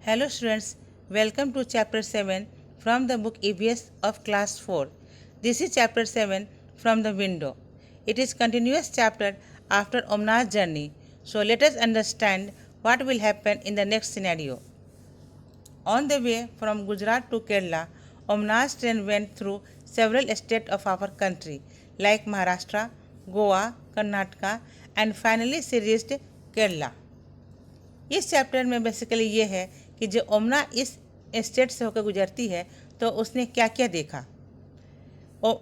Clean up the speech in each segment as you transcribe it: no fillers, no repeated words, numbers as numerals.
Hello students, welcome to chapter 7 from the book EVS of class 4. This is chapter 7 from the window. It is continuous chapter after Omna's journey. So let us understand what will happen in the next scenario. On the way from Gujarat to Kerala, Omna's train went through several states of our country like Maharashtra, Goa, Karnataka and finally she reached Kerala. इस chapter में basically ये है कि जो ओमना इस state से होकर गुजरती है तो उसने क्या क्या देखा।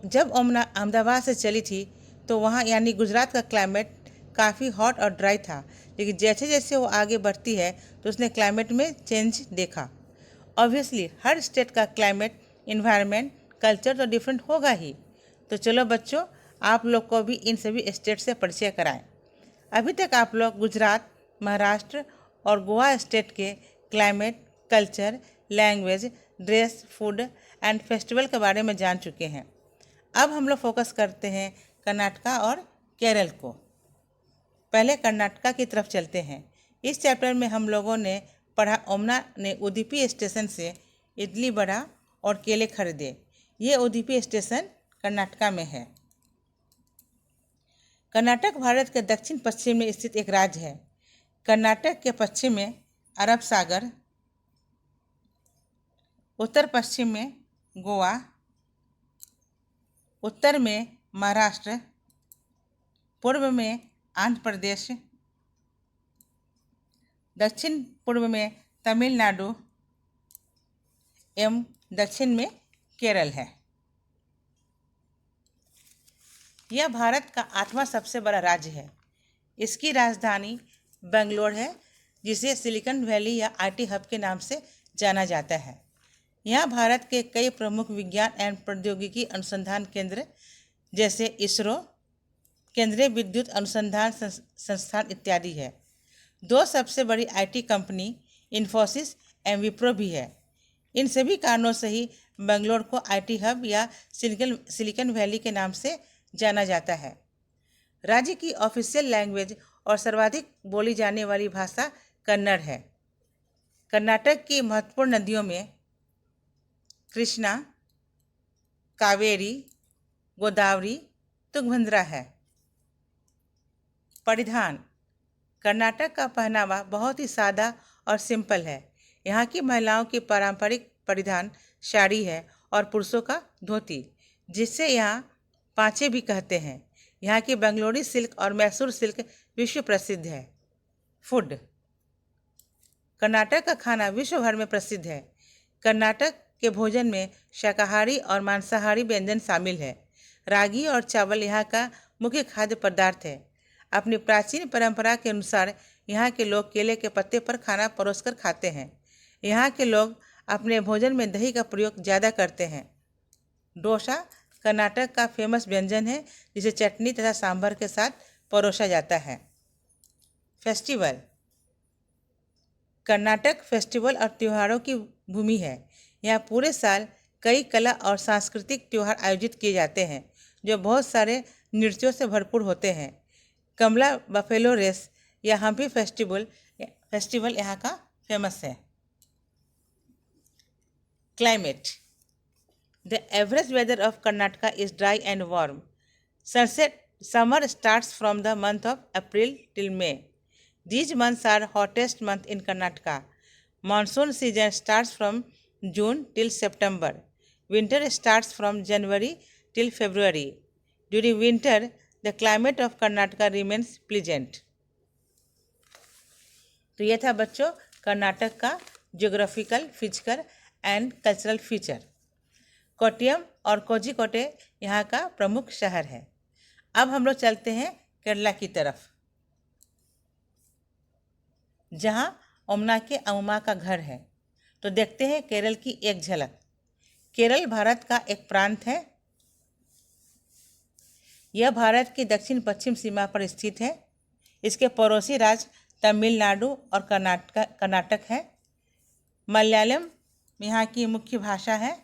जब ओमना अहमदाबाद से चली थी तो वहाँ यानी गुजरात का क्लाइमेट काफ़ी हॉट और ड्राई था, लेकिन जैसे जैसे वो आगे बढ़ती है तो उसने क्लाइमेट में चेंज देखा। ऑब्वियसली हर स्टेट का क्लाइमेट, इन्वायरमेंट, कल्चर तो डिफरेंट होगा ही। तो चलो बच्चों, आप लोग को भी इन सभी स्टेट से परिचय कराएं। अभी तक आप लोग गुजरात, महाराष्ट्र और गोवा स्टेट के climate, culture, language, dress, food and festival के बारे में जान चुके हैं। अब हम लोग फोकस करते हैं कर्नाटका और केरल को। पहले कर्नाटका की तरफ चलते हैं। इस चैप्टर में हम लोगों ने पढ़ा ओमना ने उडुपी स्टेशन से इडली वड़ा और केले खरीदे। ये उडुपी स्टेशन कर्नाटका में है। कर्नाटक भारत के दक्षिण पश्चिम में स्थित एक राज्य है। कर्नाटक के पश्चिम में अरब सागर, उत्तर पश्चिम में गोवा, उत्तर में महाराष्ट्र, पूर्व में आंध्र प्रदेश, दक्षिण पूर्व में तमिलनाडु एवं दक्षिण में केरल है। यह भारत का 8वां सबसे बड़ा राज्य है। इसकी राजधानी बेंगलोर है, जिसे सिलिकॉन वैली या आईटी हब के नाम से जाना जाता है। यहाँ भारत के कई प्रमुख विज्ञान एवं प्रौद्योगिकी अनुसंधान केंद्र जैसे इसरो, केंद्रीय विद्युत अनुसंधान संस्थान इत्यादि है। 2 सबसे बड़ी आईटी कंपनी इन्फोसिस एवं विप्रो भी है। इन सभी कारणों से ही बेंगलोर को आईटी हब या सिलिकॉन वैली के नाम से जाना जाता है। राज्य की ऑफिशियल लैंग्वेज और सर्वाधिक बोली जाने वाली भाषा कन्नड़ है। कर्नाटक की महत्वपूर्ण नदियों में कृष्णा, कावेरी, गोदावरी, तुंगभद्रा है। परिधान: कर्नाटक का पहनावा बहुत ही सादा और सिंपल है। यहाँ की महिलाओं की पारंपरिक परिधान साड़ी है और पुरुषों का धोती, जिससे यहाँ पांचे भी कहते हैं। यहाँ की बेंगलोरी सिल्क और मैसूर सिल्क विश्व प्रसिद्ध है। फूड: कर्नाटक का खाना विश्व भर में प्रसिद्ध है। कर्नाटक के भोजन में शाकाहारी और मांसाहारी व्यंजन शामिल है। रागी और चावल यहाँ का मुख्य खाद्य पदार्थ है। अपनी प्राचीन परंपरा के अनुसार यहाँ के लोग केले के पत्ते पर खाना परोसकर खाते हैं। यहाँ के लोग अपने भोजन में दही का प्रयोग ज़्यादा करते हैं। डोसा कर्नाटक का फेमस व्यंजन है, जिसे चटनी तथा सांभर के साथ परोसा जाता है। फेस्टिवल: कर्नाटक फेस्टिवल और त्योहारों की भूमि है। यहाँ पूरे साल कई कला और सांस्कृतिक त्यौहार आयोजित किए जाते हैं, जो बहुत सारे नृत्यों से भरपूर होते हैं। कमला बफेलो रेस या हम्पी फेस्टिवल यहाँ का फेमस है। Climate: The average weather of Karnataka is dry and warm. Summer starts from the month of April till May. These months are hottest month in Karnataka. Monsoon season starts from June till September. Winter starts from January till February. During winter, the climate of Karnataka remains pleasant. तो यह था बच्चों कर्नाटक का geographical, physical and cultural feature. Kottayam और कोझिकोटे यहाँ का प्रमुख शहर है। अब हम लोग चलते हैं केरला की तरफ, जहाँ ओमना के अम्मा का घर है। तो देखते हैं केरल की एक झलक। केरल भारत का एक प्रांत है। यह भारत की दक्षिण पश्चिम सीमा पर स्थित है। इसके पड़ोसी राज्य तमिलनाडु और कर्नाटक है। मलयालम यहाँ की मुख्य भाषा है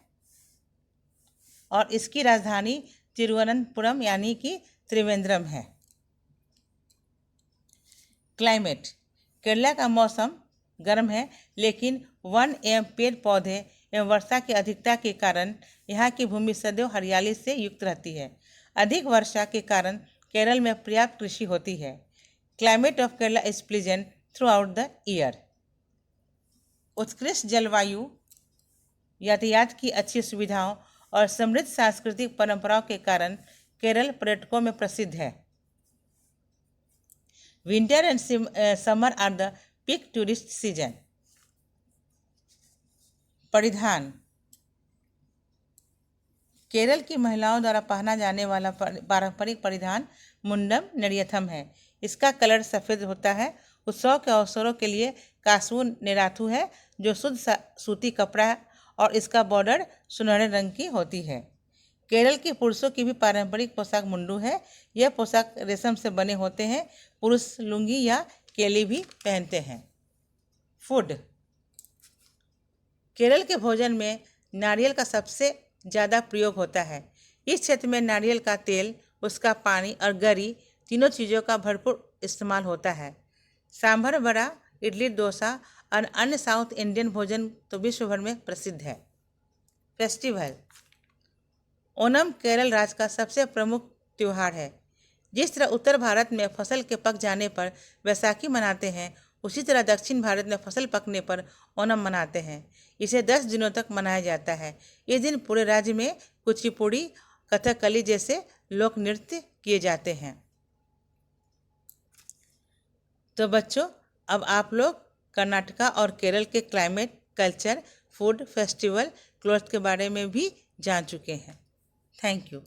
और इसकी राजधानी तिरुवनंतपुरम यानी कि त्रिवेंद्रम है। क्लाइमेट: केरला का मौसम गर्म है, लेकिन वन एवं पेड़ पौधे एवं वर्षा की अधिकता के कारण यहाँ की भूमि सदैव हरियाली से युक्त रहती है। अधिक वर्षा के कारण केरल में पर्याप्त कृषि होती है। Climate of Kerala is pleasant through out the year. उत्कृष्ट जलवायु, यातायात की अच्छी सुविधाओं और समृद्ध सांस्कृतिक परंपराओं के कारण केरल पर्यटकों में प्रसिद्ध है। Winter and summer are the peak tourist season. परिधान, केरल की महिलाओं द्वारा पहना जाने वाला पारंपरिक परिधान मुंडम नेरियथम है। इसका कलर सफ़ेद होता है। उत्सव के अवसरों के लिए कासू नेराथू है, जो शुद्ध सूती कपड़ा है और इसका बॉर्डर सुनहरे रंग की होती है। केरल के पुरुषों की भी पारंपरिक पोशाक मुंडू है। यह पोशाक रेशम से बने होते हैं। पुरुष लुंगी या केली भी पहनते हैं। फूड, केरल के भोजन में नारियल का सबसे ज़्यादा प्रयोग होता है। इस क्षेत्र में नारियल का तेल, उसका पानी और गरी तीनों चीज़ों का भरपूर इस्तेमाल होता है। सांभर वड़ा, इडली, डोसा और अन्य साउथ इंडियन भोजन तो विश्व भर में प्रसिद्ध है। फेस्टिवल, ओणम केरल राज्य का सबसे प्रमुख त्यौहार है। जिस तरह उत्तर भारत में फसल के पक जाने पर बैसाखी मनाते हैं, उसी तरह दक्षिण भारत में फसल पकने पर ओणम मनाते हैं। इसे 10 दिनों तक मनाया जाता है। इस दिन पूरे राज्य में कुचिपुड़ी, कथकली जैसे लोक नृत्य किए जाते हैं। तो बच्चों, अब आप लोग कर्नाटका और केरल के climate, culture, food, festival, cloth के बारे में भी जान चुके हैं। Thank you.